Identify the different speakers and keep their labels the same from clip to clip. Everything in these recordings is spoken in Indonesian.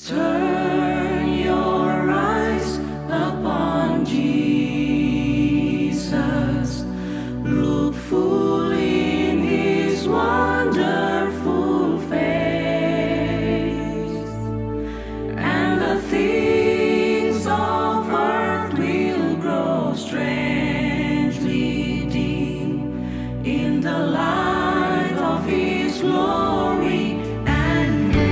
Speaker 1: Turn your eyes upon Jesus. Look full in his wonderful face, and the things of earth will grow strangely dim in the light of his glory and grace.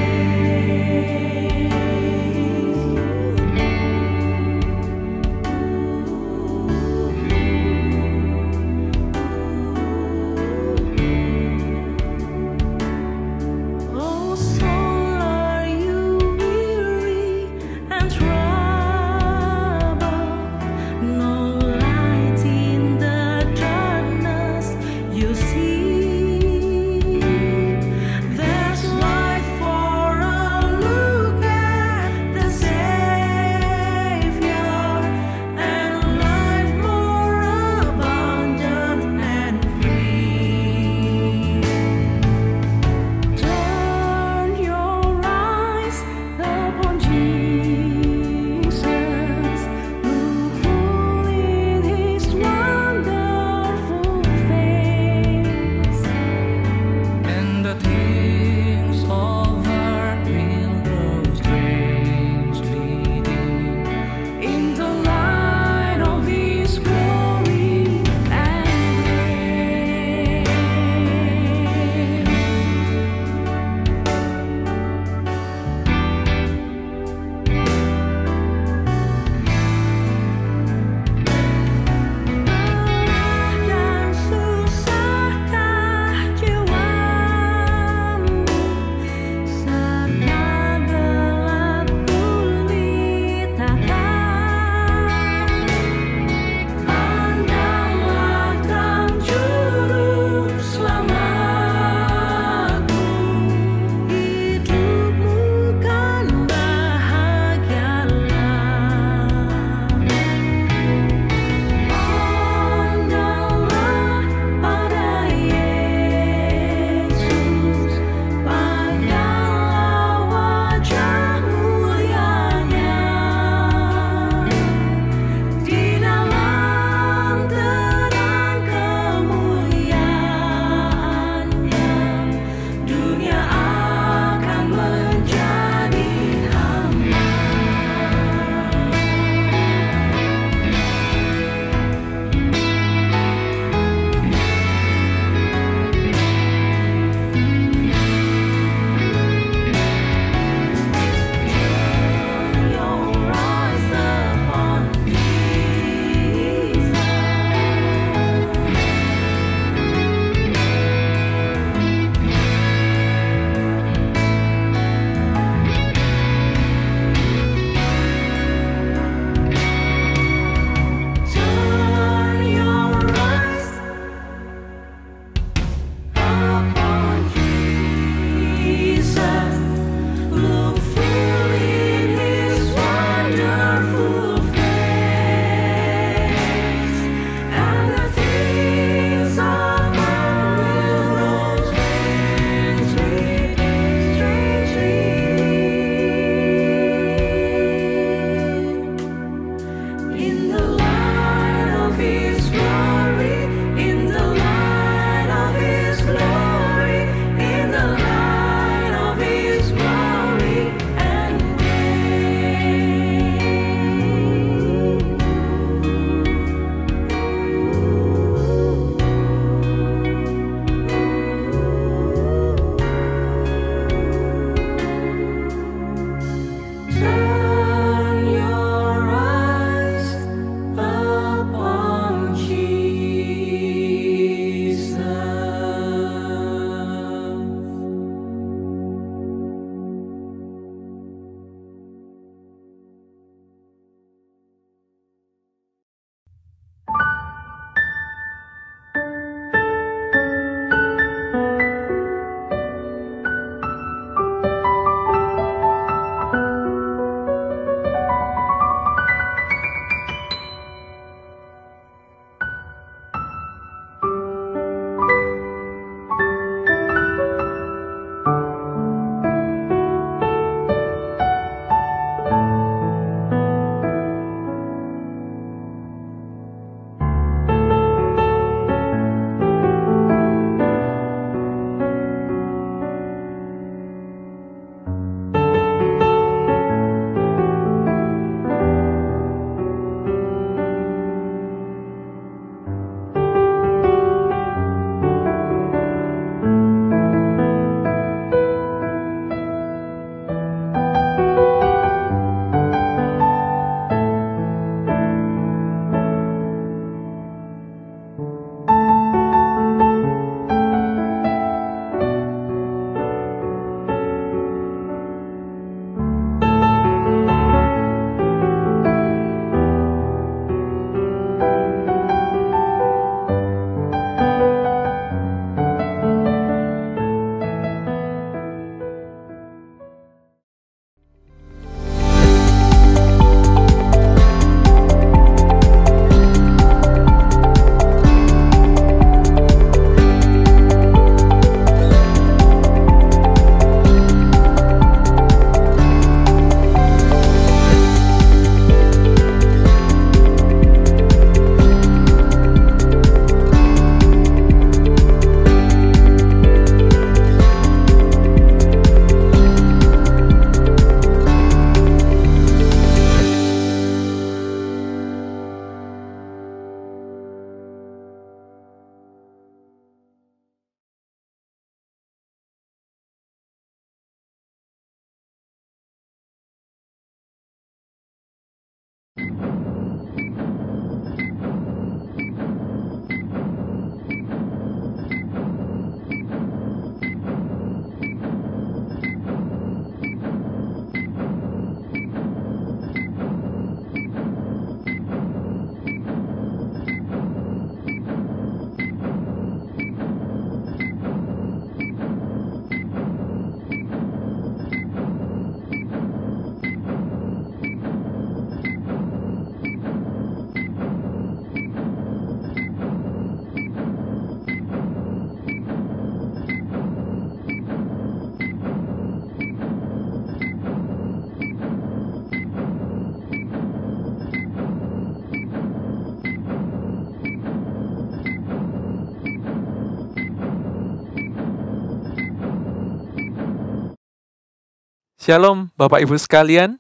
Speaker 2: Shalom Bapak Ibu sekalian,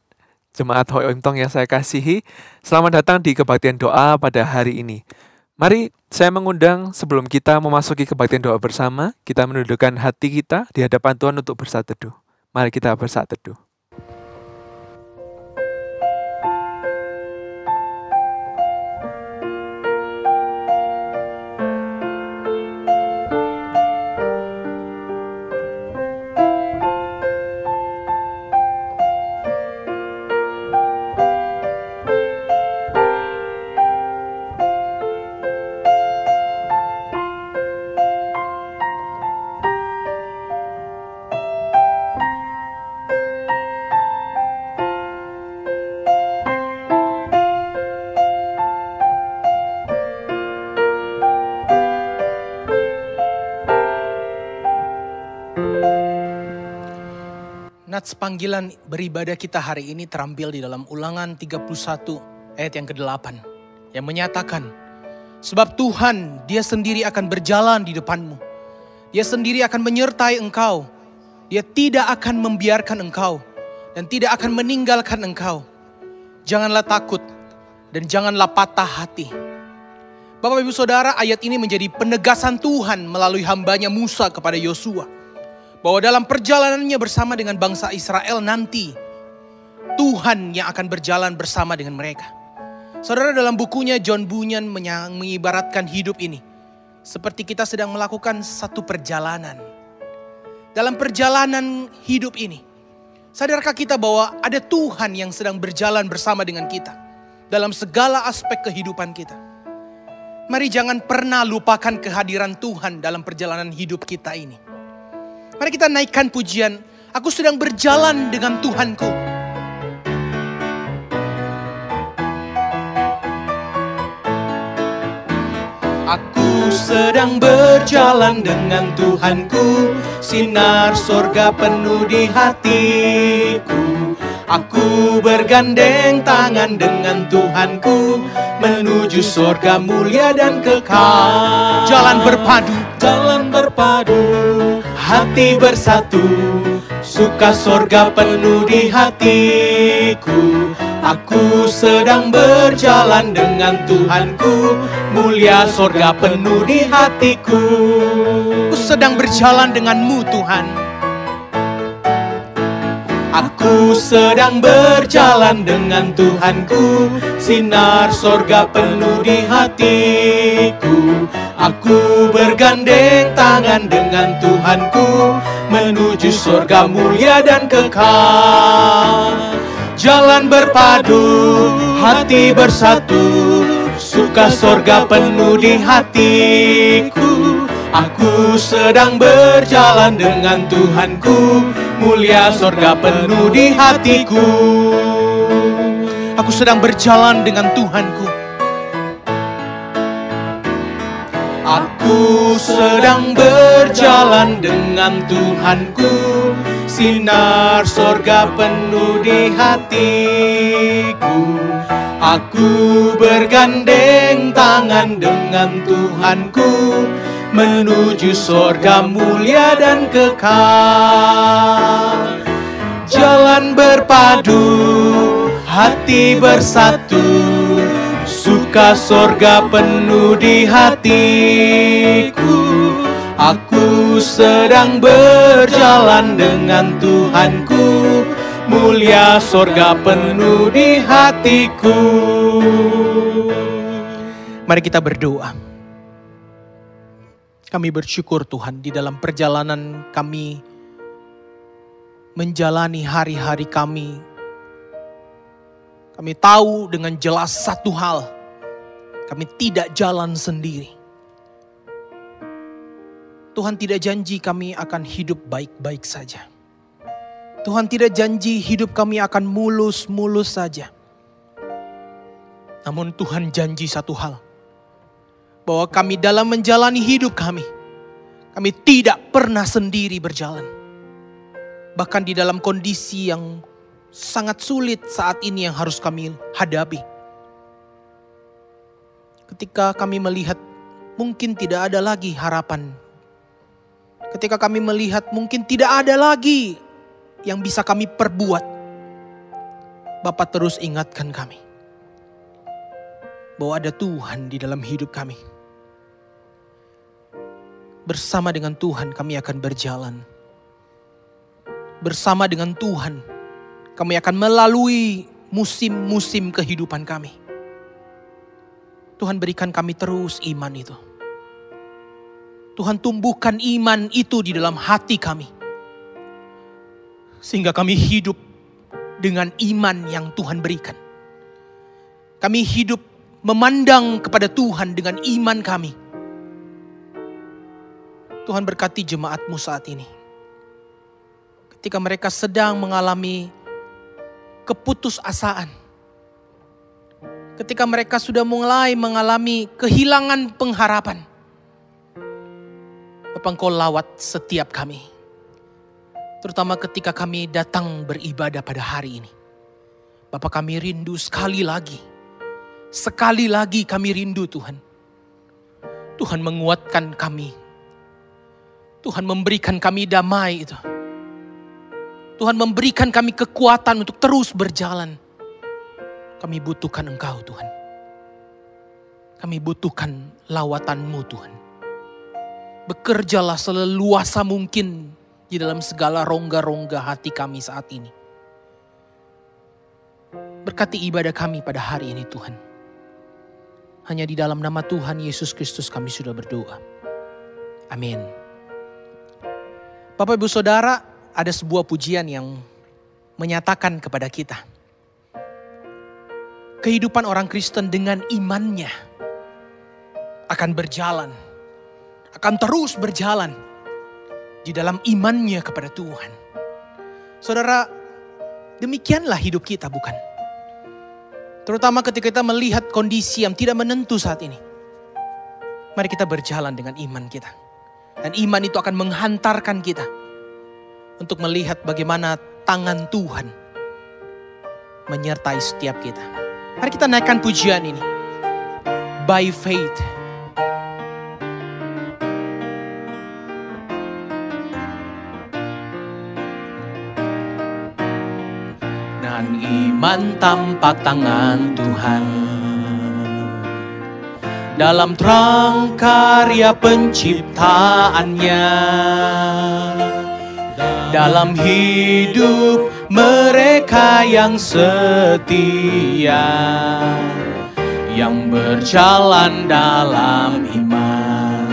Speaker 2: Jemaat Hoi Oim Tong yang saya kasihi. Selamat datang di kebaktian doa pada hari ini. Mari saya mengundang sebelum kita memasuki kebaktian doa bersama, kita menundukkan hati kita di hadapan Tuhan untuk bersaat teduh. Mari kita bersaat teduh.
Speaker 3: Nats panggilan beribadah kita hari ini terambil di dalam Ulangan 31 ayat yang ke-8 yang menyatakan, sebab Tuhan Dia sendiri akan berjalan di depanmu. Dia sendiri akan menyertai engkau. Dia tidak akan membiarkan engkau dan tidak akan meninggalkan engkau. Janganlah takut dan janganlah patah hati. Bapak Ibu Saudara, ayat ini menjadi penegasan Tuhan melalui hambanya Musa kepada Yosua. Bahwa dalam perjalanannya bersama dengan bangsa Israel nanti, Tuhan yang akan berjalan bersama dengan mereka. Saudara, dalam bukunya John Bunyan mengibaratkan hidup ini seperti kita sedang melakukan satu perjalanan. Dalam perjalanan hidup ini, sadarkah kita bahwa ada Tuhan yang sedang berjalan bersama dengan kita dalam segala aspek kehidupan kita. Mari jangan pernah lupakan kehadiran Tuhan dalam perjalanan hidup kita ini. Mari kita naikkan pujian, aku sedang berjalan dengan Tuhanku. Aku sedang berjalan dengan Tuhanku, sinar sorga penuh di hatiku. Aku bergandeng tangan dengan Tuhanku, menuju sorga mulia dan kekal. Jalan berpadu, hati bersatu, suka sorga penuh di hatiku. Aku sedang berjalan dengan Tuhanku, mulia sorga penuh di hatiku. Aku sedang berjalan denganmu Tuhan. Aku sedang berjalan dengan Tuhanku, sinar sorga penuh di hatiku. Aku bergandeng tangan dengan Tuhanku, menuju sorga mulia dan kekal. Jalan berpadu, hati bersatu, suka sorga penuh di hatiku. Aku sedang berjalan dengan Tuhanku, mulia sorga penuh di hatiku. Aku sedang berjalan dengan Tuhanku. Aku sedang berjalan dengan Tuhanku, sinar sorga penuh di hatiku. Aku bergandeng tangan dengan Tuhanku, menuju sorga mulia dan kekal. Jalan berpadu, hati bersatu, suka sorga penuh di hatiku. Aku sedang berjalan dengan Tuhanku, mulia sorga penuh di hatiku. Mari kita berdoa. Kami bersyukur Tuhan di dalam perjalanan kami menjalani hari-hari kami. Kami tahu dengan jelas satu hal, kami tidak jalan sendiri. Tuhan tidak janji kami akan hidup baik-baik saja. Tuhan tidak janji hidup kami akan mulus-mulus saja. Namun Tuhan janji satu hal, bahwa kami dalam menjalani hidup kami tidak pernah sendiri berjalan. Bahkan di dalam kondisi yang sangat sulit saat ini yang harus kami hadapi. Ketika kami melihat mungkin tidak ada lagi harapan. Ketika kami melihat mungkin tidak ada lagi yang bisa kami perbuat, Bapa terus ingatkan kami bahwa ada Tuhan di dalam hidup kami. Bersama dengan Tuhan kami akan berjalan. Bersama dengan Tuhan kami akan melalui musim-musim kehidupan kami. Tuhan berikan kami terus iman itu. Tuhan tumbuhkan iman itu di dalam hati kami. Sehingga kami hidup dengan iman yang Tuhan berikan. Kami hidup memandang kepada Tuhan dengan iman kami. Tuhan berkati jemaat-Mu saat ini. Ketika mereka sedang mengalami keputusasaan. Ketika mereka sudah mulai mengalami kehilangan pengharapan. Bapa, Engkau lawat setiap kami. Terutama ketika kami datang beribadah pada hari ini. Bapa, kami rindu sekali lagi. Sekali lagi kami rindu Tuhan. Tuhan menguatkan kami. Tuhan memberikan kami damai itu. Tuhan memberikan kami kekuatan untuk terus berjalan. Kami butuhkan Engkau Tuhan. Kami butuhkan lawatan-Mu Tuhan. Bekerjalah seleluasa mungkin di dalam segala rongga-rongga hati kami saat ini. Berkati ibadah kami pada hari ini Tuhan. Hanya di dalam nama Tuhan Yesus Kristus kami sudah berdoa. Amin. Bapak Ibu Saudara, ada sebuah pujian yang menyatakan kepada kita. Kehidupan orang Kristen dengan imannya akan berjalan. Akan terus berjalan di dalam imannya kepada Tuhan. Saudara, demikianlah hidup kita bukan? Terutama ketika kita melihat kondisi yang tidak menentu saat ini. Mari kita berjalan dengan iman kita. Dan iman itu akan menghantarkan kita untuk melihat bagaimana tangan Tuhan menyertai setiap kita. Mari kita naikkan pujian ini. By faith. Dan iman tampak tangan Tuhan dalam terang karya penciptaannya, dalam hidup mereka yang setia, yang berjalan dalam iman.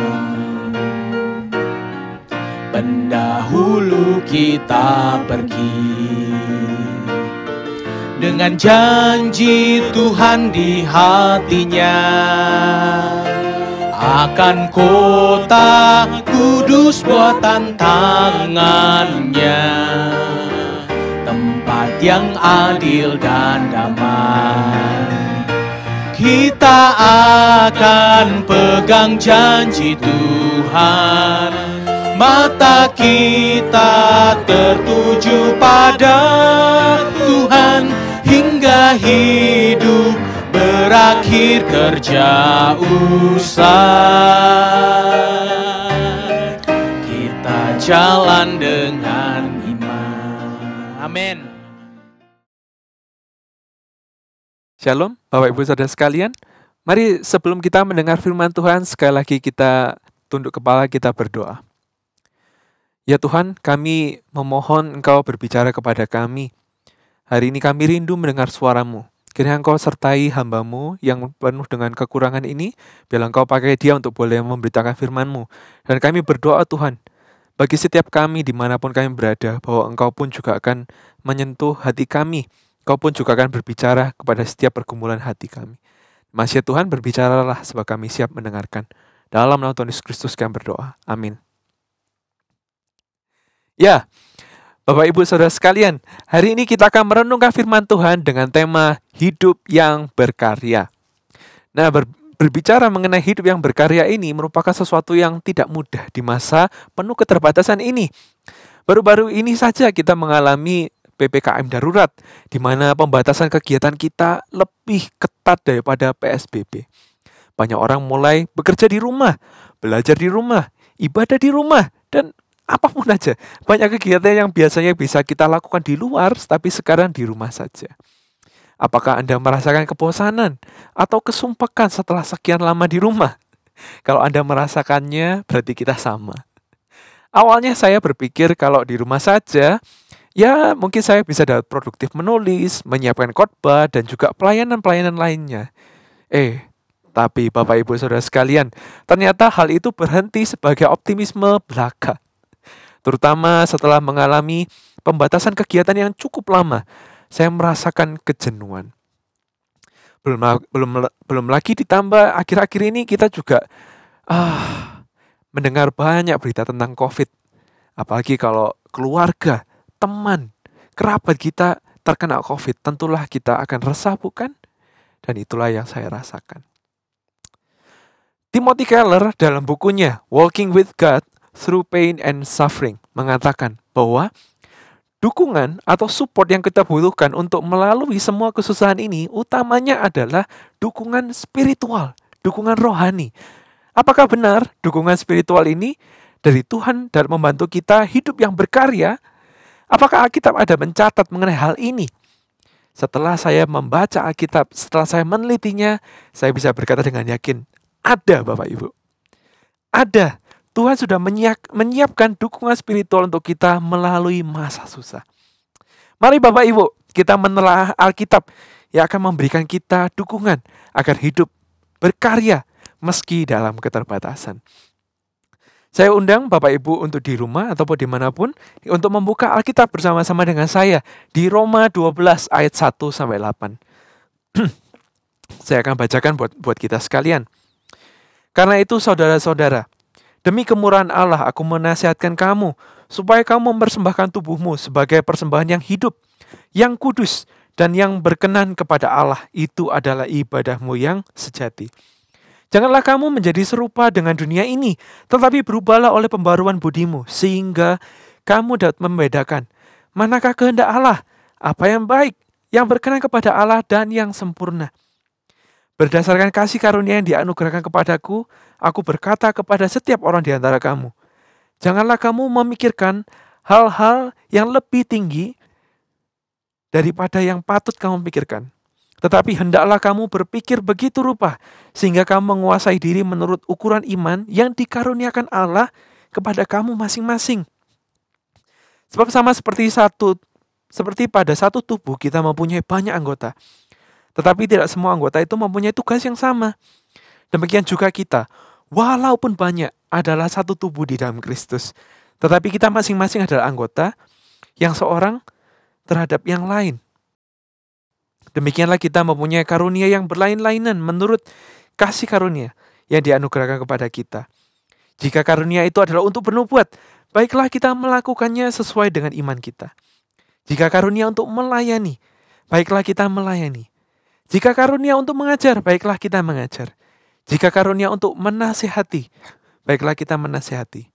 Speaker 3: Pendahulu kita pergi dengan janji Tuhan di hatinya, akan kota kudus buatan tangannya, tempat yang adil dan damai. Kita akan pegang janji Tuhan, mata kita tertuju pada Tuhan, hingga hidup berakhir kerja usai. Kita jalan dengan iman. Amin.
Speaker 2: Shalom, Bapak Ibu Saudara sekalian. Mari sebelum kita mendengar firman Tuhan, sekali lagi kita tunduk kepala, kita berdoa. Ya Tuhan, kami memohon Engkau berbicara kepada kami. Hari ini kami rindu mendengar suara-Mu. Kiranya Engkau sertai hamba-Mu yang penuh dengan kekurangan ini. Biarlah Engkau pakai dia untuk boleh memberitakan firman-Mu. Dan kami berdoa Tuhan, bagi setiap kami dimanapun kami berada, bahwa Engkau pun juga akan menyentuh hati kami. Engkau pun juga akan berbicara kepada setiap pergumulan hati kami. Masih Tuhan, berbicaralah sebab kami siap mendengarkan. Dalam nama Tuhan Yesus Kristus kami berdoa. Amin. Ya, Bapak Ibu Saudara sekalian, hari ini kita akan merenungkan firman Tuhan dengan tema hidup yang berkarya. Nah, berbicara mengenai hidup yang berkarya ini merupakan sesuatu yang tidak mudah di masa penuh keterbatasan ini. Baru-baru ini saja kita mengalami PPKM darurat, di mana pembatasan kegiatan kita lebih ketat daripada PSBB. Banyak orang mulai bekerja di rumah, belajar di rumah, ibadah di rumah, dan apapun aja. Banyak kegiatan yang biasanya bisa kita lakukan di luar, tapi sekarang di rumah saja. Apakah Anda merasakan kebosanan atau kesumpekan setelah sekian lama di rumah? Kalau Anda merasakannya, berarti kita sama. Awalnya saya berpikir kalau di rumah saja, ya mungkin saya bisa dapat produktif menulis, menyiapkan khotbah, dan juga pelayanan-pelayanan lainnya. Tapi Bapak Ibu Saudara sekalian, ternyata hal itu berhenti sebagai optimisme belaka. Terutama setelah mengalami pembatasan kegiatan yang cukup lama, saya merasakan kejenuhan. Belum lagi ditambah akhir-akhir ini kita juga mendengar banyak berita tentang COVID. Apalagi kalau keluarga, teman, kerabat kita terkena COVID, tentulah kita akan resah, bukan? Dan itulah yang saya rasakan. Timothy Keller dalam bukunya Walking with God Through Pain and Suffering mengatakan bahwa dukungan atau support yang kita butuhkan untuk melalui semua kesusahan ini utamanya adalah dukungan spiritual, dukungan rohani. Apakah benar dukungan spiritual ini dari Tuhan dan membantu kita hidup yang berkarya? Apakah Alkitab ada mencatat mengenai hal ini? Setelah saya membaca Alkitab, setelah saya menelitinya, saya bisa berkata dengan yakin, ada Bapak Ibu. Ada. Tuhan sudah menyiapkan dukungan spiritual untuk kita melalui masa susah. Mari Bapak Ibu, kita menelaah Alkitab yang akan memberikan kita dukungan agar hidup berkarya meski dalam keterbatasan. Saya undang Bapak Ibu untuk di rumah ataupun dimanapun untuk membuka Alkitab bersama-sama dengan saya di Roma 12 ayat 1-8. Saya akan bacakan buat kita sekalian. Karena itu saudara-saudara, demi kemurahan Allah aku menasihatkan kamu supaya kamu mempersembahkan tubuhmu sebagai persembahan yang hidup, yang kudus, dan yang berkenan kepada Allah. Itu adalah ibadahmu yang sejati. Janganlah kamu menjadi serupa dengan dunia ini, tetapi berubahlah oleh pembaruan budimu, sehingga kamu dapat membedakan manakah kehendak Allah, apa yang baik, yang berkenan kepada Allah, dan yang sempurna. Berdasarkan kasih karunia yang dianugerahkan kepadaku, aku berkata kepada setiap orang di antara kamu, janganlah kamu memikirkan hal-hal yang lebih tinggi daripada yang patut kamu pikirkan. Tetapi hendaklah kamu berpikir begitu rupa, sehingga kamu menguasai diri menurut ukuran iman yang dikaruniakan Allah kepada kamu masing-masing. Sebab sama seperti pada satu tubuh kita mempunyai banyak anggota, tetapi tidak semua anggota itu mempunyai tugas yang sama. Demikian juga kita, walaupun banyak, adalah satu tubuh di dalam Kristus, tetapi kita masing-masing adalah anggota yang seorang terhadap yang lain. Demikianlah kita mempunyai karunia yang berlain-lainan menurut kasih karunia yang dianugerahkan kepada kita. Jika karunia itu adalah untuk bernubuat, baiklah kita melakukannya sesuai dengan iman kita. Jika karunia untuk melayani, baiklah kita melayani. Jika karunia untuk mengajar, baiklah kita mengajar. Jika karunia untuk menasihati, baiklah kita menasihati.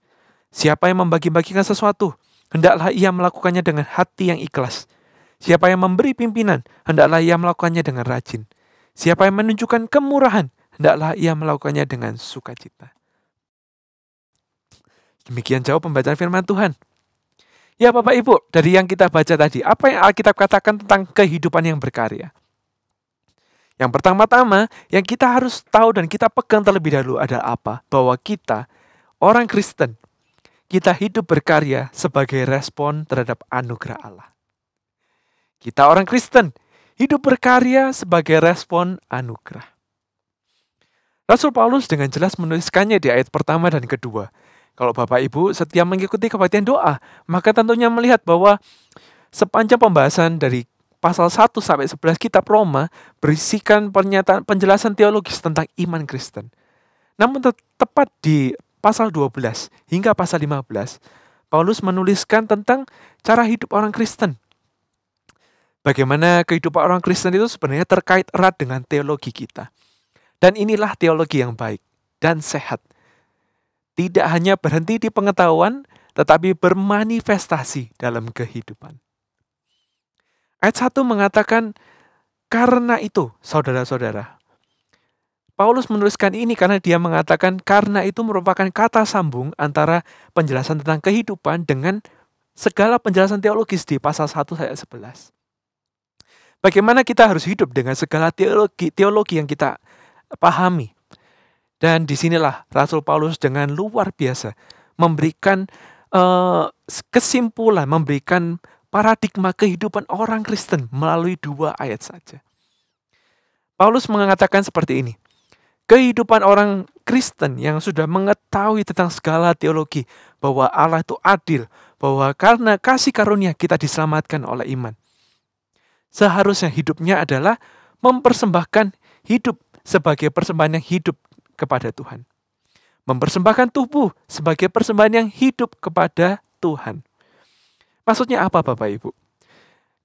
Speaker 2: Siapa yang membagi-bagikan sesuatu, hendaklah ia melakukannya dengan hati yang ikhlas. Siapa yang memberi pimpinan, hendaklah ia melakukannya dengan rajin. Siapa yang menunjukkan kemurahan, hendaklah ia melakukannya dengan sukacita. Demikian jauh pembacaan firman Tuhan. Ya Bapak Ibu, dari yang kita baca tadi, apa yang Alkitab katakan tentang kehidupan yang berkarya? Yang pertama-tama, yang kita harus tahu dan kita pegang terlebih dahulu adalah apa? Bahwa kita, orang Kristen, kita hidup berkarya sebagai respon terhadap anugerah Allah. Kita orang Kristen, hidup berkarya sebagai respon anugerah. Rasul Paulus dengan jelas menuliskannya di ayat pertama dan kedua. Kalau Bapak Ibu setia mengikuti kebaktian doa, maka tentunya melihat bahwa sepanjang pembahasan dari pasal 1-11 kitab Roma berisikan penjelasan teologis tentang iman Kristen. Namun tepat di pasal 12 hingga pasal 15, Paulus menuliskan tentang cara hidup orang Kristen. Bagaimana kehidupan orang Kristen itu sebenarnya terkait erat dengan teologi kita. Dan inilah teologi yang baik dan sehat. Tidak hanya berhenti di pengetahuan, tetapi bermanifestasi dalam kehidupan. Ayat 1 mengatakan, karena itu, saudara-saudara, Paulus menuliskan ini karena dia mengatakan karena itu merupakan kata sambung antara penjelasan tentang kehidupan dengan segala penjelasan teologis di pasal 1 ayat 11. Bagaimana kita harus hidup dengan segala teologi yang kita pahami. Dan disinilah Rasul Paulus dengan luar biasa memberikan kesimpulan, memberikan paradigma kehidupan orang Kristen melalui 2 ayat saja. Paulus mengatakan seperti ini. Kehidupan orang Kristen yang sudah mengetahui tentang segala teologi, bahwa Allah itu adil, bahwa karena kasih karunia kita diselamatkan oleh iman. Seharusnya hidupnya adalah mempersembahkan hidup sebagai persembahan yang hidup kepada Tuhan. Mempersembahkan tubuh sebagai persembahan yang hidup kepada Tuhan. Maksudnya apa Bapak Ibu?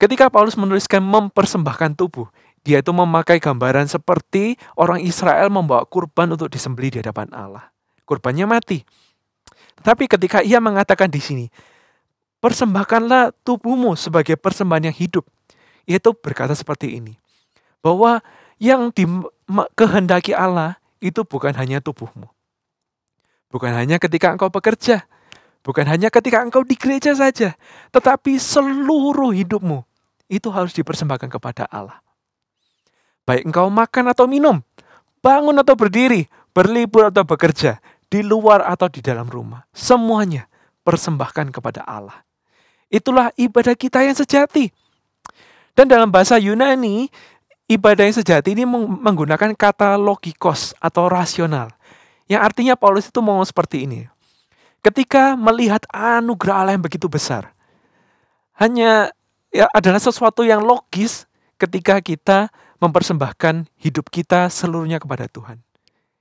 Speaker 2: Ketika Paulus menuliskan mempersembahkan tubuh, dia itu memakai gambaran seperti orang Israel membawa kurban untuk disembelih di hadapan Allah. Kurbannya mati. Tetapi ketika ia mengatakan di sini, persembahkanlah tubuhmu sebagai persembahan yang hidup. Ia itu berkata seperti ini, bahwa yang dikehendaki Allah itu bukan hanya tubuhmu. Bukan hanya ketika engkau bekerja, bukan hanya ketika engkau di gereja saja, tetapi seluruh hidupmu itu harus dipersembahkan kepada Allah. Baik engkau makan atau minum, bangun atau berdiri, berlibur atau bekerja, di luar atau di dalam rumah, semuanya persembahkan kepada Allah. Itulah ibadah kita yang sejati. Dan dalam bahasa Yunani, ibadah yang sejati ini menggunakan kata logikos atau rasional. Yang artinya Paulus itu mau seperti ini. Ketika melihat anugerah Allah yang begitu besar, hanya adalah sesuatu yang logis ketika kita mempersembahkan hidup kita seluruhnya kepada Tuhan.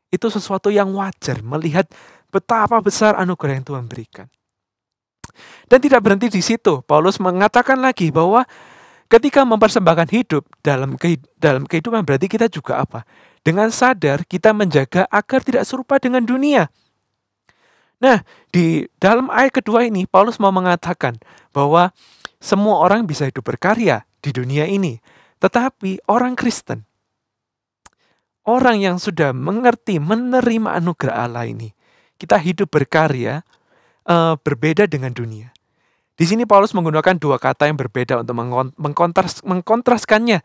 Speaker 2: Itu sesuatu yang wajar melihat betapa besar anugerah yang Tuhan berikan. Dan tidak berhenti di situ. Paulus mengatakan lagi bahwa ketika mempersembahkan hidup dalam kehidupan berarti kita juga apa? Dengan sadar kita menjaga agar tidak serupa dengan dunia. Nah, di dalam ayat kedua ini Paulus mau mengatakan bahwa semua orang bisa hidup berkarya di dunia ini. Tetapi orang Kristen, orang yang sudah mengerti, menerima anugerah Allah ini, kita hidup berkarya berbeda dengan dunia. Di sini Paulus menggunakan 2 kata yang berbeda untuk mengkontraskannya.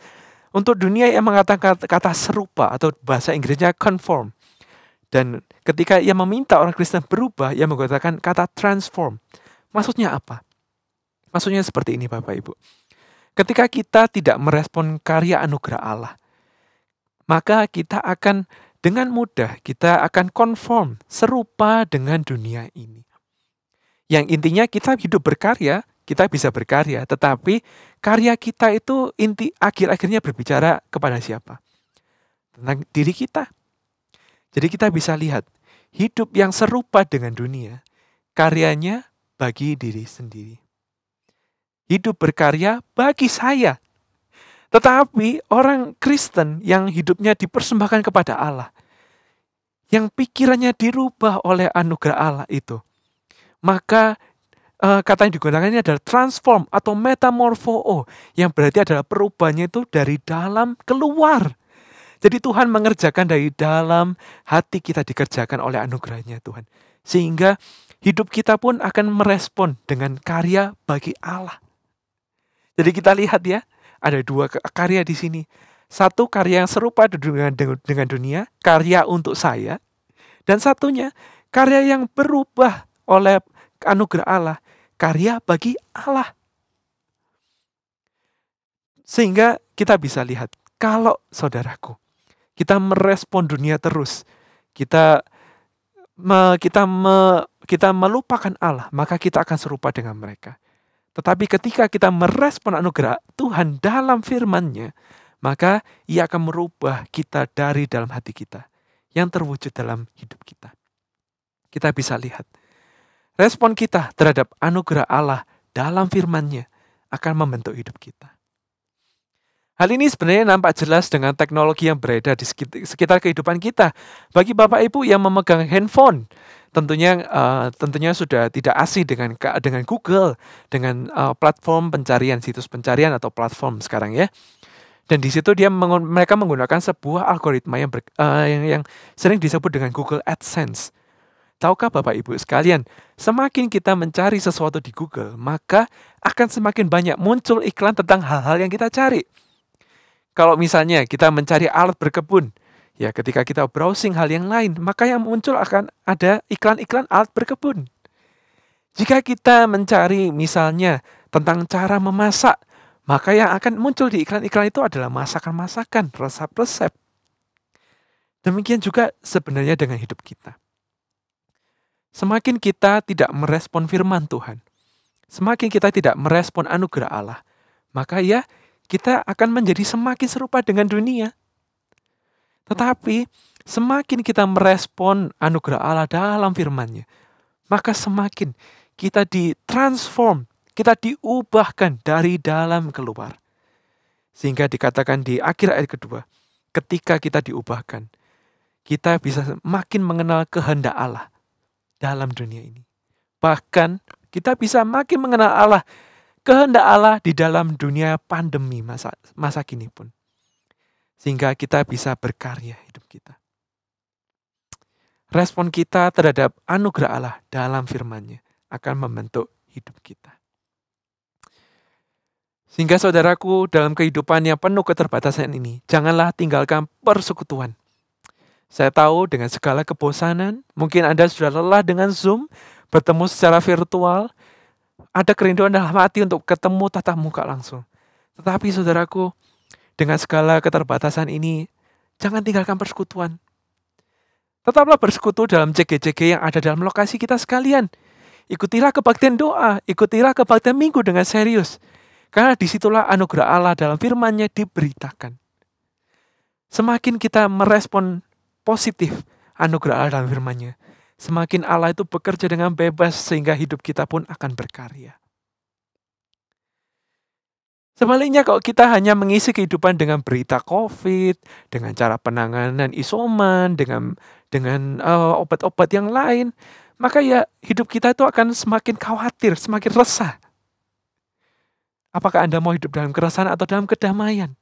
Speaker 2: Untuk dunia yang mengatakan kata serupa atau bahasa Inggrisnya conform. Dan ketika ia meminta orang Kristen berubah, ia menggunakan kata transform. Maksudnya apa? Maksudnya seperti ini Bapak Ibu. Ketika kita tidak merespon karya anugerah Allah, maka kita akan dengan mudah, kita akan conform, serupa dengan dunia ini. Yang intinya kita hidup berkarya, kita bisa berkarya, tetapi karya kita itu akhir-akhirnya berbicara kepada siapa? Tentang diri kita. Jadi kita bisa lihat, hidup yang serupa dengan dunia, karyanya bagi diri sendiri. Hidup berkarya bagi saya. Tetapi orang Kristen yang hidupnya dipersembahkan kepada Allah, yang pikirannya dirubah oleh anugerah Allah itu, maka kata yang digunakan ini adalah transform atau metamorpho, yang berarti adalah perubahannya itu dari dalam keluar. Jadi Tuhan mengerjakan dari dalam, hati kita dikerjakan oleh anugerahnya Tuhan. Sehingga hidup kita pun akan merespon dengan karya bagi Allah. Jadi kita lihat ya, ada 2 karya di sini. Satu karya yang serupa dengan dunia, karya untuk saya. Dan satunya, karya yang berubah oleh anugerah Allah, karya bagi Allah. Sehingga kita bisa lihat, kalau saudaraku, kita merespon dunia terus, kita melupakan Allah, maka kita akan serupa dengan mereka. Tetapi ketika kita merespon anugerah Tuhan dalam firman-Nya, maka Ia akan merubah kita dari dalam hati kita, yang terwujud dalam hidup kita. Kita bisa lihat, respon kita terhadap anugerah Allah dalam firman-Nya akan membentuk hidup kita. Hal ini sebenarnya nampak jelas dengan teknologi yang beredar di sekitar kehidupan kita. Bagi Bapak Ibu yang memegang handphone, tentunya sudah tidak asing dengan Google, dengan platform pencarian, situs pencarian atau platform sekarang ya. Dan di situ mereka menggunakan sebuah algoritma yang sering disebut dengan Google AdSense. Tahukah Bapak Ibu sekalian, semakin kita mencari sesuatu di Google, maka akan semakin banyak muncul iklan tentang hal-hal yang kita cari. Kalau misalnya kita mencari alat berkebun, ya ketika kita browsing hal yang lain, maka yang muncul akan ada iklan-iklan alat berkebun. Jika kita mencari misalnya tentang cara memasak, maka yang akan muncul di iklan-iklan itu adalah masakan-masakan, resep-resep. Demikian juga sebenarnya dengan hidup kita. Semakin kita tidak merespon firman Tuhan, semakin kita tidak merespon anugerah Allah, maka ya kita akan menjadi semakin serupa dengan dunia. Tetapi semakin kita merespon anugerah Allah dalam firman-Nya, maka semakin kita ditransform, kita diubahkan dari dalam keluar. Sehingga dikatakan di akhir ayat kedua, ketika kita diubahkan, kita bisa makin mengenal kehendak Allah dalam dunia ini. Bahkan kita bisa makin mengenal Allah, kehendak Allah di dalam dunia pandemi masa kini pun. Sehingga kita bisa berkarya hidup kita. Respon kita terhadap anugerah Allah dalam firman-Nya akan membentuk hidup kita. Sehingga saudaraku, dalam kehidupan yang penuh keterbatasan ini, janganlah tinggalkan persekutuan. Saya tahu dengan segala kebosanan, mungkin Anda sudah lelah dengan Zoom, bertemu secara virtual, ada kerinduan dalam hati untuk ketemu tatap muka langsung. Tetapi saudaraku, dengan segala keterbatasan ini, jangan tinggalkan persekutuan. Tetaplah bersekutu dalam JG-JG yang ada dalam lokasi kita sekalian. Ikutilah kebaktian doa, ikutilah kebaktian minggu dengan serius. Karena disitulah anugerah Allah dalam firman-Nya diberitakan. Semakin kita merespon positif anugerah Allah dalam firman-Nya, semakin Allah itu bekerja dengan bebas sehingga hidup kita pun akan berkarya. Sebaliknya kalau kita hanya mengisi kehidupan dengan berita COVID, dengan cara penanganan isoman, dengan obat-obat yang lain, maka ya hidup kita itu akan semakin khawatir, semakin resah. Apakah Anda mau hidup dalam keresahan atau dalam kedamaian?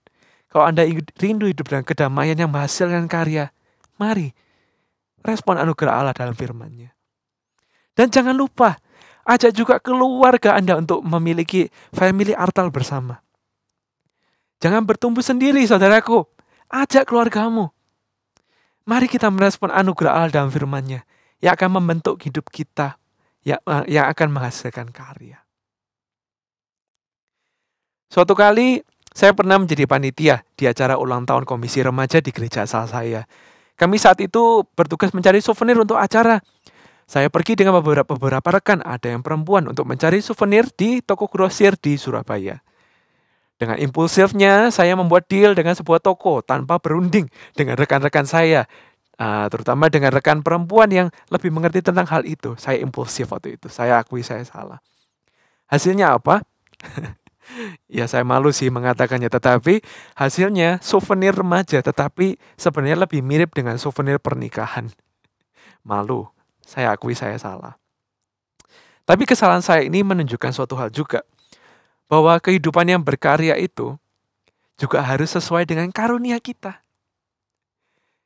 Speaker 2: Kalau Anda rindu hidup dalam kedamaian yang menghasilkan karya, mari respon anugerah Allah dalam firman-Nya. Dan jangan lupa, ajak juga keluarga Anda untuk memiliki family altar bersama. Jangan bertumbuh sendiri, saudaraku. Ajak keluargamu. Mari kita merespon anugerah Allah dalam firman-Nya yang akan membentuk hidup kita, yang akan menghasilkan karya. Suatu kali, saya pernah menjadi panitia di acara ulang tahun komisi remaja di gereja asal saya. Kami saat itu bertugas mencari souvenir untuk acara. Saya pergi dengan beberapa rekan, ada yang perempuan, untuk mencari souvenir di toko grosir di Surabaya. Dengan impulsifnya, saya membuat deal dengan sebuah toko tanpa berunding dengan rekan-rekan saya. Terutama dengan rekan perempuan yang lebih mengerti tentang hal itu. Saya impulsif waktu itu, saya akui saya salah. Hasilnya apa? Ya saya malu sih mengatakannya, tetapi hasilnya souvenir remaja, tetapi sebenarnya lebih mirip dengan souvenir pernikahan. Malu, saya akui saya salah. Tapi kesalahan saya ini menunjukkan suatu hal juga, bahwa kehidupan yang berkarya itu juga harus sesuai dengan karunia kita.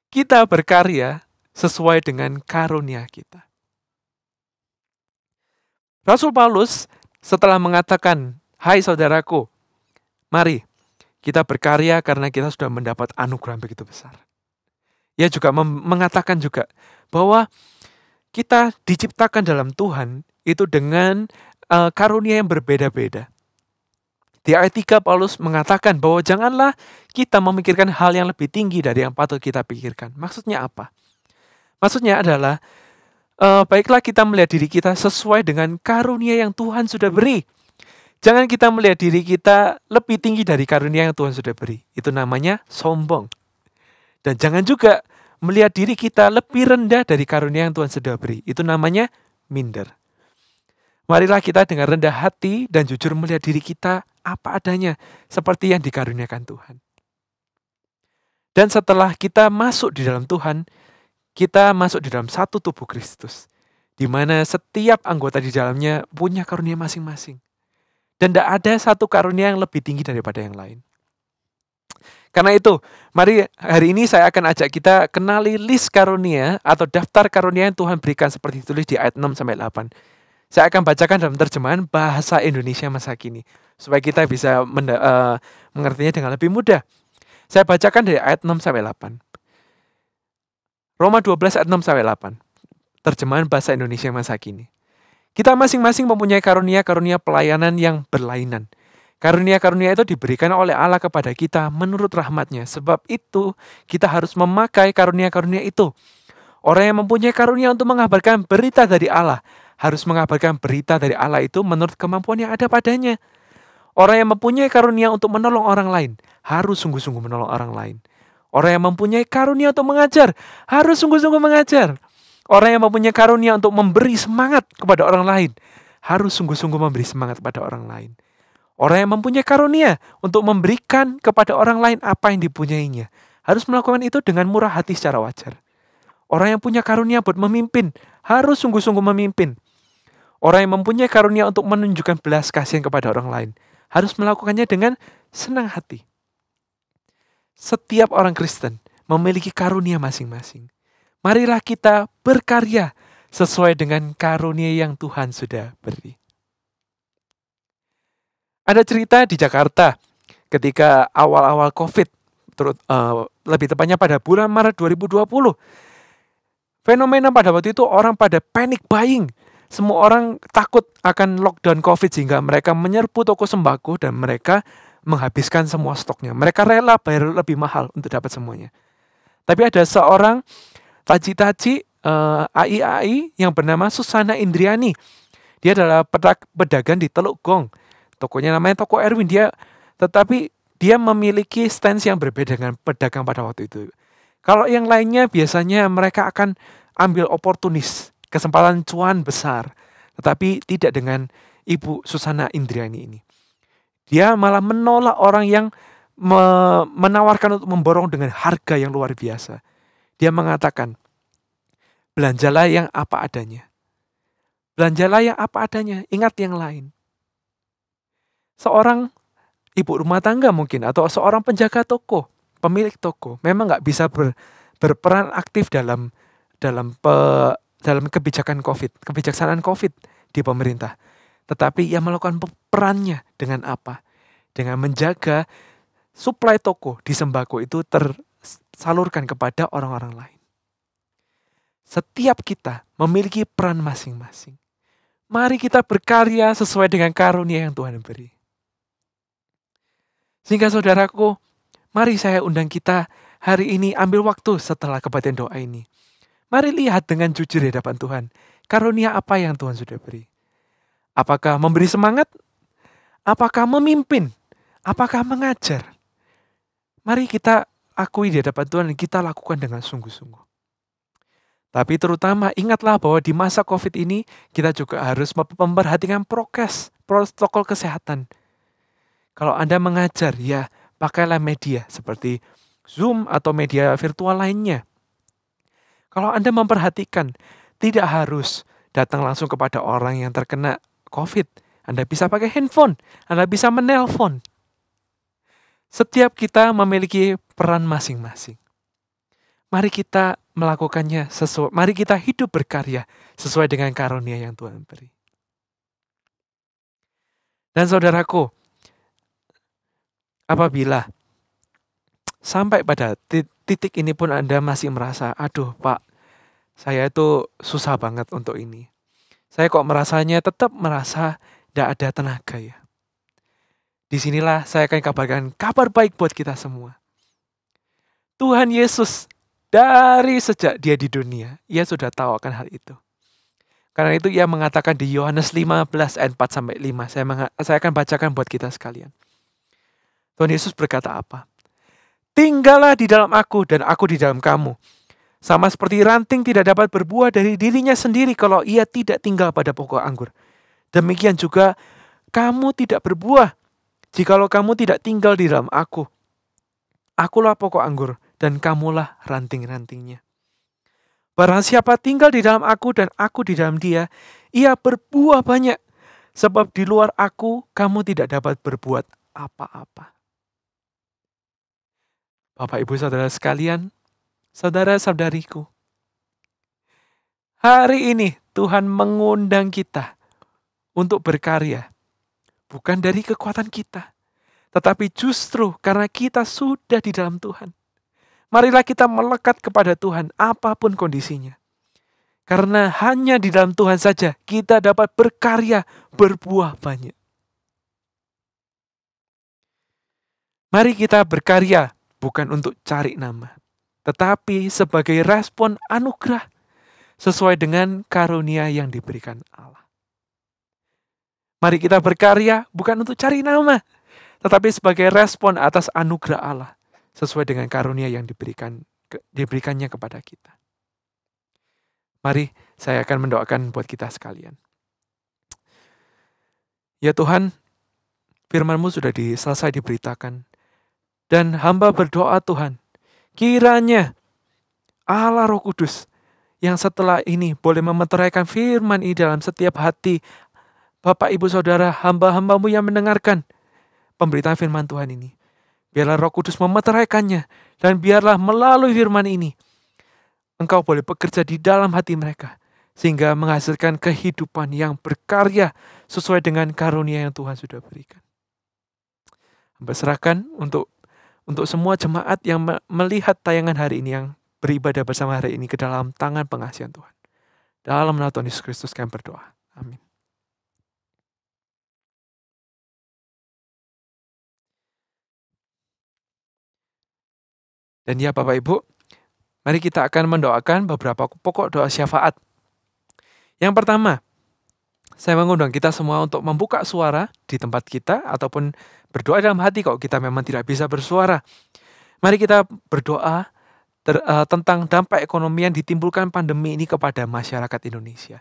Speaker 2: Kita berkarya sesuai dengan karunia kita. Rasul Paulus setelah mengatakan, "Hai saudaraku, mari kita berkarya karena kita sudah mendapat anugerah yang begitu besar." Ia juga mengatakan juga bahwa kita diciptakan dalam Tuhan itu dengan karunia yang berbeda-beda. Di ayat 3 Paulus mengatakan bahwa janganlah kita memikirkan hal yang lebih tinggi dari yang patut kita pikirkan. Maksudnya apa? Maksudnya adalah baiklah kita melihat diri kita sesuai dengan karunia yang Tuhan sudah beri. Jangan kita melihat diri kita lebih tinggi dari karunia yang Tuhan sudah beri. Itu namanya sombong. Dan jangan juga melihat diri kita lebih rendah dari karunia yang Tuhan sudah beri. Itu namanya minder. Marilah kita dengan rendah hati dan jujur melihat diri kita apa adanya, seperti yang dikaruniakan Tuhan. Dan setelah kita masuk di dalam Tuhan, kita masuk di dalam satu tubuh Kristus, di mana setiap anggota di dalamnya punya karunia masing-masing. Dan tidak ada satu karunia yang lebih tinggi daripada yang lain. Karena itu, mari hari ini saya akan ajak kita kenali list karunia atau daftar karunia yang Tuhan berikan seperti ditulis di ayat 6-8. Saya akan bacakan dalam terjemahan bahasa Indonesia masa kini supaya kita bisa mengertinya dengan lebih mudah. Saya bacakan dari ayat 6-8. Roma 12 ayat 6-8. Terjemahan bahasa Indonesia masa kini. Kita masing-masing mempunyai karunia-karunia pelayanan yang berlainan. Karunia-karunia itu diberikan oleh Allah kepada kita menurut rahmat-Nya. Sebab itu, kita harus memakai karunia-karunia itu. Orang yang mempunyai karunia untuk mengabarkan berita dari Allah, harus mengabarkan berita dari Allah itu menurut kemampuan yang ada padanya. Orang yang mempunyai karunia untuk menolong orang lain, harus sungguh-sungguh menolong orang lain. Orang yang mempunyai karunia untuk mengajar, harus sungguh-sungguh mengajar. Orang yang mempunyai karunia untuk memberi semangat kepada orang lain, harus sungguh-sungguh memberi semangat kepada orang lain. Orang yang mempunyai karunia untuk memberikan kepada orang lain apa yang dipunyainya, harus melakukan itu dengan murah hati secara wajar. Orang yang punya karunia buat memimpin, harus sungguh-sungguh memimpin. Orang yang mempunyai karunia untuk menunjukkan belas kasihan kepada orang lain, harus melakukannya dengan senang hati. Setiap orang Kristen memiliki karunia masing-masing. Marilah kita berkarya sesuai dengan karunia yang Tuhan sudah beri. Ada cerita di Jakarta ketika awal-awal COVID, lebih tepatnya pada bulan Maret 2020. Fenomena pada waktu itu orang pada panic buying. Semua orang takut akan lockdown COVID sehingga mereka menyerbu toko sembako dan mereka menghabiskan semua stoknya. Mereka rela bayar lebih mahal untuk dapat semuanya. Tapi ada seorang taji-taji AI yang bernama Susana Indriani. Dia adalah pedagang di Teluk Gong. Tokonya namanya Toko Erwin. Tetapi dia memiliki stance yang berbeda dengan pedagang pada waktu itu. Kalau yang lainnya biasanya mereka akan ambil oportunis, kesempatan cuan besar. Tetapi tidak dengan Ibu Susana Indriani ini. Dia malah menolak orang yang menawarkan untuk memborong dengan harga yang luar biasa. Dia mengatakan, belanjalah yang apa adanya. Belanjalah yang apa adanya, ingat yang lain. Seorang ibu rumah tangga mungkin, atau seorang penjaga toko, pemilik toko, memang nggak bisa berperan aktif dalam kebijaksanaan COVID di pemerintah. Tetapi ia melakukan perannya dengan apa? Dengan menjaga suplai toko di sembako itu tersalurkan kepada orang-orang lain. Setiap kita memiliki peran masing-masing. Mari kita berkarya sesuai dengan karunia yang Tuhan beri. Sehingga saudaraku, mari saya undang kita hari ini ambil waktu setelah kebaktian doa ini. Mari lihat dengan jujur di hadapan Tuhan. Karunia apa yang Tuhan sudah beri? Apakah memberi semangat? Apakah memimpin? Apakah mengajar? Mari kita akui di hadapan Tuhan dan kita lakukan dengan sungguh-sungguh. Tapi terutama ingatlah bahwa di masa COVID ini kita juga harus memperhatikan protokol kesehatan. Kalau Anda mengajar, ya pakailah media seperti Zoom atau media virtual lainnya. Kalau Anda memperhatikan, tidak harus datang langsung kepada orang yang terkena COVID. Anda bisa pakai handphone, Anda bisa menelpon. Setiap kita memiliki peran masing-masing. Mari kita melakukannya sesuai, mari kita hidup berkarya sesuai dengan karunia yang Tuhan beri. Dan saudaraku, apabila sampai pada titik ini pun Anda masih merasa, aduh Pak, saya itu susah banget untuk ini. Saya kok tetap merasa tidak ada tenaga ya. Disinilah saya akan kabarkan kabar baik buat kita semua. Tuhan Yesus dari sejak dia di dunia, ia sudah tahu akan hal itu. Karena itu ia mengatakan di Yohanes 15 ayat 4-5. Saya akan bacakan buat kita sekalian. Tuhan Yesus berkata apa? Tinggallah di dalam aku dan aku di dalam kamu. Sama seperti ranting tidak dapat berbuah dari dirinya sendiri kalau ia tidak tinggal pada pokok anggur. Demikian juga kamu tidak berbuah jikalau kamu tidak tinggal di dalam aku. Akulah pokok anggur dan kamulah ranting-rantingnya. Barang siapa tinggal di dalam aku dan aku di dalam dia, ia berbuah banyak. Sebab di luar aku kamu tidak dapat berbuat apa-apa. Bapak Ibu Saudara sekalian, saudara-saudariku, hari ini Tuhan mengundang kita untuk berkarya, bukan dari kekuatan kita, tetapi justru karena kita sudah di dalam Tuhan. Marilah kita melekat kepada Tuhan apapun kondisinya. Karena hanya di dalam Tuhan saja kita dapat berkarya, berbuah banyak. Mari kita berkarya bukan untuk cari nama, tetapi sebagai respon anugerah sesuai dengan karunia yang diberikan Allah. Mari kita berkarya bukan untuk cari nama, tetapi sebagai respon atas anugerah Allah sesuai dengan karunia yang diberikannya kepada kita. Mari saya akan mendoakan buat kita sekalian. Ya Tuhan, firman-Mu sudah selesai diberitakan. Dan hamba berdoa Tuhan, kiranya Allah Roh Kudus yang setelah ini boleh memeteraikan firman ini dalam setiap hati Bapak Ibu Saudara, hamba-hamba-Mu yang mendengarkan pemberitaan firman Tuhan ini. Biarlah Roh Kudus memeteraikannya, dan biarlah melalui firman ini Engkau boleh bekerja di dalam hati mereka, sehingga menghasilkan kehidupan yang berkarya sesuai dengan karunia yang Tuhan sudah berikan. Hamba serahkan untuk semua jemaat yang melihat tayangan hari ini, yang beribadah bersama hari ini ke dalam tangan pengasihan Tuhan. Dalam nama Tuhan Yesus Kristus kami berdoa. Amin. Dan ya Bapak Ibu, mari kita akan mendoakan beberapa pokok doa syafaat. Yang pertama, saya mengundang kita semua untuk membuka suara di tempat kita ataupun berdoa dalam hati kalau kita memang tidak bisa bersuara. Mari kita berdoa tentang dampak ekonomi yang ditimbulkan pandemi ini kepada masyarakat Indonesia.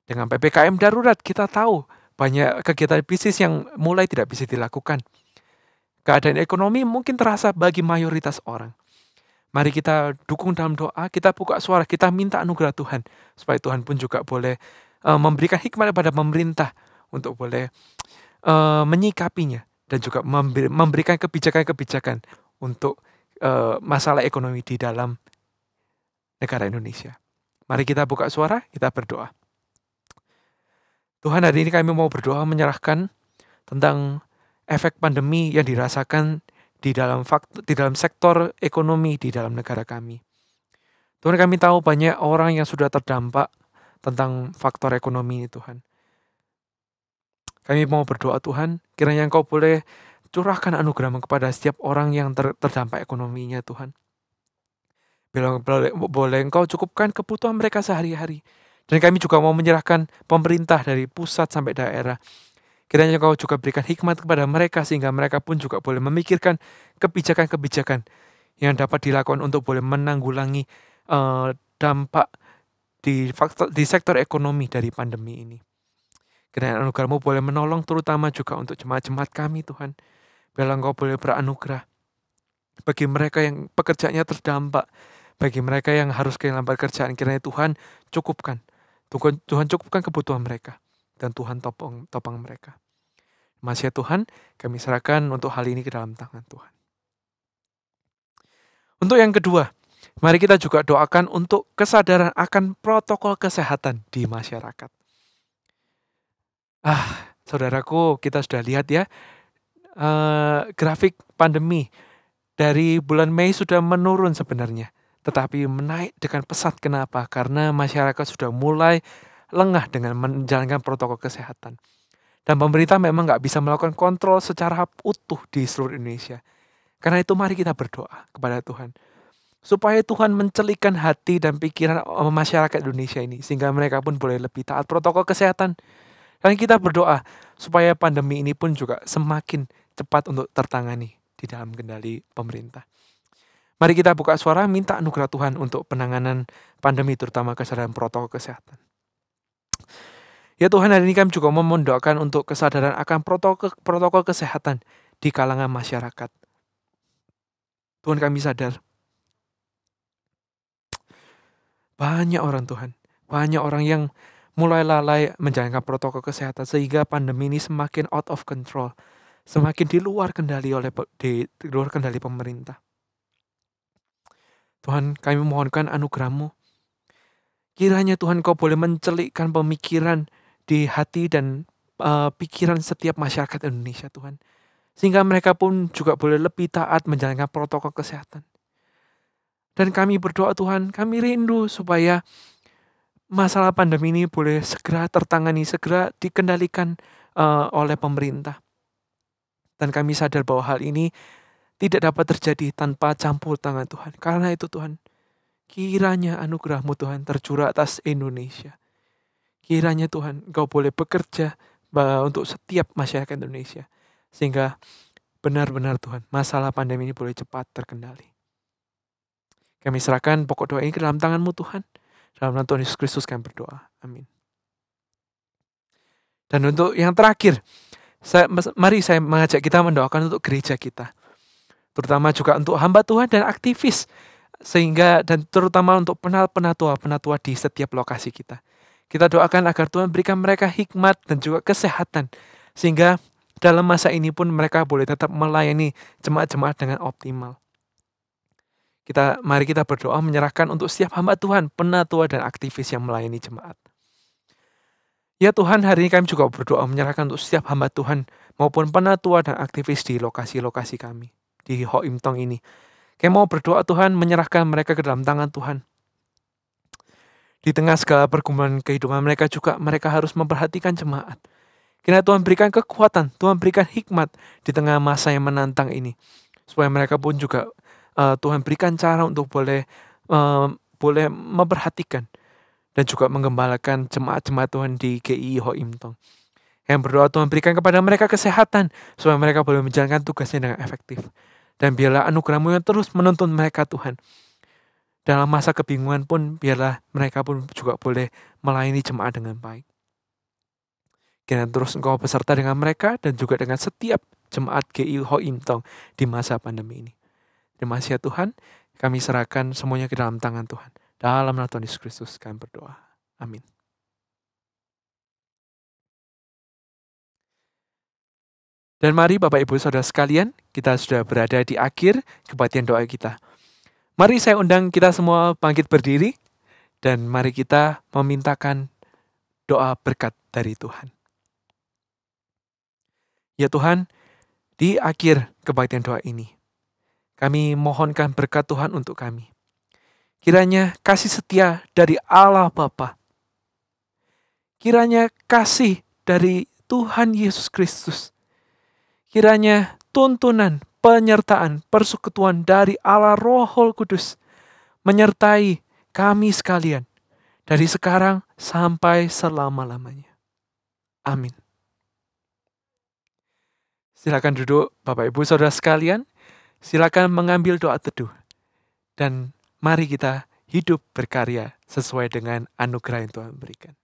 Speaker 2: Dengan PPKM darurat kita tahu banyak kegiatan bisnis yang mulai tidak bisa dilakukan. Keadaan ekonomi mungkin terasa bagi mayoritas orang. Mari kita dukung dalam doa, kita buka suara, kita minta anugerah Tuhan. Supaya Tuhan pun juga boleh memberikan hikmat kepada pemerintah untuk boleh menyikapinya. Dan juga memberikan kebijakan-kebijakan untuk masalah ekonomi di dalam negara Indonesia. Mari kita buka suara, kita berdoa. Tuhan, hari ini kami mau berdoa menyerahkan tentang efek pandemi yang dirasakan di dalam sektor ekonomi di dalam negara kami. Tuhan, kami tahu banyak orang yang sudah terdampak tentang faktor ekonomi ini Tuhan. Kami mau berdoa Tuhan, kiranya Engkau boleh curahkan anugerah kepada setiap orang yang terdampak ekonominya Tuhan. Boleh Engkau cukupkan kebutuhan mereka sehari-hari. Dan kami juga mau menyerahkan pemerintah dari pusat sampai daerah. Kiranya Engkau juga berikan hikmat kepada mereka sehingga mereka pun juga boleh memikirkan kebijakan-kebijakan yang dapat dilakukan untuk boleh menanggulangi dampak di sektor ekonomi dari pandemi ini. Kiranya anugerah-Mu boleh menolong terutama juga untuk jemaat-jemaat kami Tuhan. Biarlah Engkau boleh beranugerah bagi mereka yang pekerjaannya terdampak, bagi mereka yang harus kehilangan pekerjaan. Kiranya Tuhan cukupkan. Tuhan cukupkan kebutuhan mereka. Dan Tuhan topang mereka. Masih Tuhan, kami serahkan untuk hal ini ke dalam tangan Tuhan. Untuk yang kedua, mari kita juga doakan untuk kesadaran akan protokol kesehatan di masyarakat. Saudaraku, kita sudah lihat ya, grafik pandemi dari bulan Mei sudah menurun sebenarnya. Tetapi menaik dengan pesat. Kenapa? Karena masyarakat sudah mulai lengah dengan menjalankan protokol kesehatan. Dan pemerintah memang nggak bisa melakukan kontrol secara utuh di seluruh Indonesia. Karena itu mari kita berdoa kepada Tuhan. Supaya Tuhan mencelikan hati dan pikiran masyarakat Indonesia ini. Sehingga mereka pun boleh lebih taat protokol kesehatan. Dan kita berdoa supaya pandemi ini pun juga semakin cepat untuk tertangani di dalam kendali pemerintah. Mari kita buka suara minta anugerah Tuhan untuk penanganan pandemi terutama kesadaran protokol kesehatan. Ya Tuhan, hari ini kami juga mau mendoakan untuk kesadaran akan protokol kesehatan di kalangan masyarakat. Tuhan, kami sadar banyak orang Tuhan, banyak orang yang mulai lalai menjalankan protokol kesehatan sehingga pandemi ini semakin out of control, semakin di luar kendali pemerintah. Tuhan, kami mohonkan anugerah-Mu. Kiranya Tuhan Kau boleh mencelikkan pemikiran di hati dan pikiran setiap masyarakat Indonesia Tuhan. Sehingga mereka pun juga boleh lebih taat menjalankan protokol kesehatan. Dan kami berdoa Tuhan, kami rindu supaya masalah pandemi ini boleh segera tertangani, segera dikendalikan oleh pemerintah. Dan kami sadar bahwa hal ini tidak dapat terjadi tanpa campur tangan Tuhan. Karena itu Tuhan, kiranya anugerah-Mu Tuhan tercurah atas Indonesia. Kiranya Tuhan, Engkau boleh bekerja untuk setiap masyarakat Indonesia. Sehingga benar-benar Tuhan, masalah pandemi ini boleh cepat terkendali. Kami serahkan pokok doa ini ke dalam tangan-Mu Tuhan. Dalam nama Tuhan Yesus Kristus kami berdoa. Amin. Dan untuk yang terakhir, mari saya mengajak kita mendoakan untuk gereja kita. Terutama juga untuk hamba Tuhan dan aktivis. Sehingga dan terutama untuk penatua di setiap lokasi kita. Kita doakan agar Tuhan berikan mereka hikmat dan juga kesehatan. Sehingga dalam masa ini pun mereka boleh tetap melayani jemaat-jemaat dengan optimal. Mari kita berdoa menyerahkan untuk setiap hamba Tuhan, penatua dan aktivis yang melayani jemaat. Ya Tuhan, hari ini kami juga berdoa menyerahkan untuk setiap hamba Tuhan maupun penatua dan aktivis di lokasi-lokasi kami, di Ho Im Tong ini. Kami mau berdoa Tuhan menyerahkan mereka ke dalam tangan Tuhan. Di tengah segala pergumulan kehidupan mereka juga, mereka harus memperhatikan jemaat. Kiranya Tuhan berikan kekuatan, Tuhan berikan hikmat di tengah masa yang menantang ini. Supaya mereka pun juga Tuhan berikan cara untuk boleh memperhatikan dan juga menggembalakan jemaat-jemaat Tuhan di GI Ho Im Tong. Yang berdoa Tuhan berikan kepada mereka kesehatan supaya mereka boleh menjalankan tugasnya dengan efektif. Dan biarlah anugerah-Mu yang terus menuntun mereka Tuhan. Dalam masa kebingungan pun biarlah mereka pun juga boleh melayani jemaat dengan baik. Kiranya terus Engkau beserta dengan mereka dan juga dengan setiap jemaat GI Ho Im Tong di masa pandemi ini. Terima kasih ya Tuhan, kami serahkan semuanya ke dalam tangan Tuhan. Dalam nama Tuhan Yesus Kristus kami berdoa. Amin. Dan mari Bapak Ibu Saudara sekalian, kita sudah berada di akhir kebaktian doa kita. Mari saya undang kita semua bangkit berdiri, dan mari kita memintakan doa berkat dari Tuhan. Ya Tuhan, di akhir kebaktian doa ini, kami mohonkan berkat Tuhan untuk kami. Kiranya kasih setia dari Allah Bapa. Kiranya kasih dari Tuhan Yesus Kristus. Kiranya tuntunan, penyertaan, persekutuan dari Allah Roh Kudus menyertai kami sekalian dari sekarang sampai selama-lamanya. Amin. Silakan duduk Bapak Ibu Saudara sekalian. Silakan mengambil doa teduh. Dan mari kita hidup berkarya sesuai dengan anugerah yang Tuhan berikan.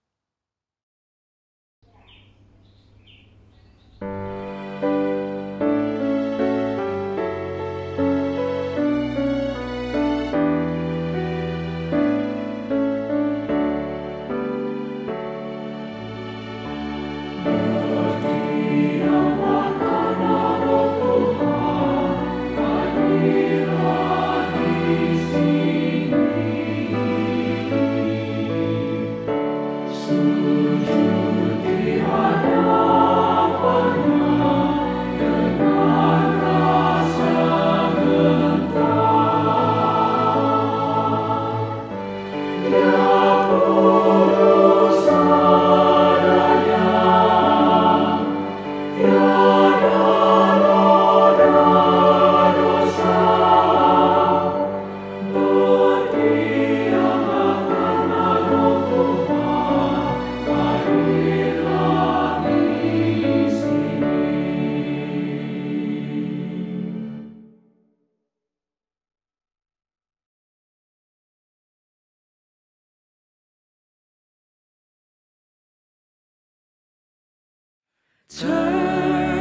Speaker 1: Turn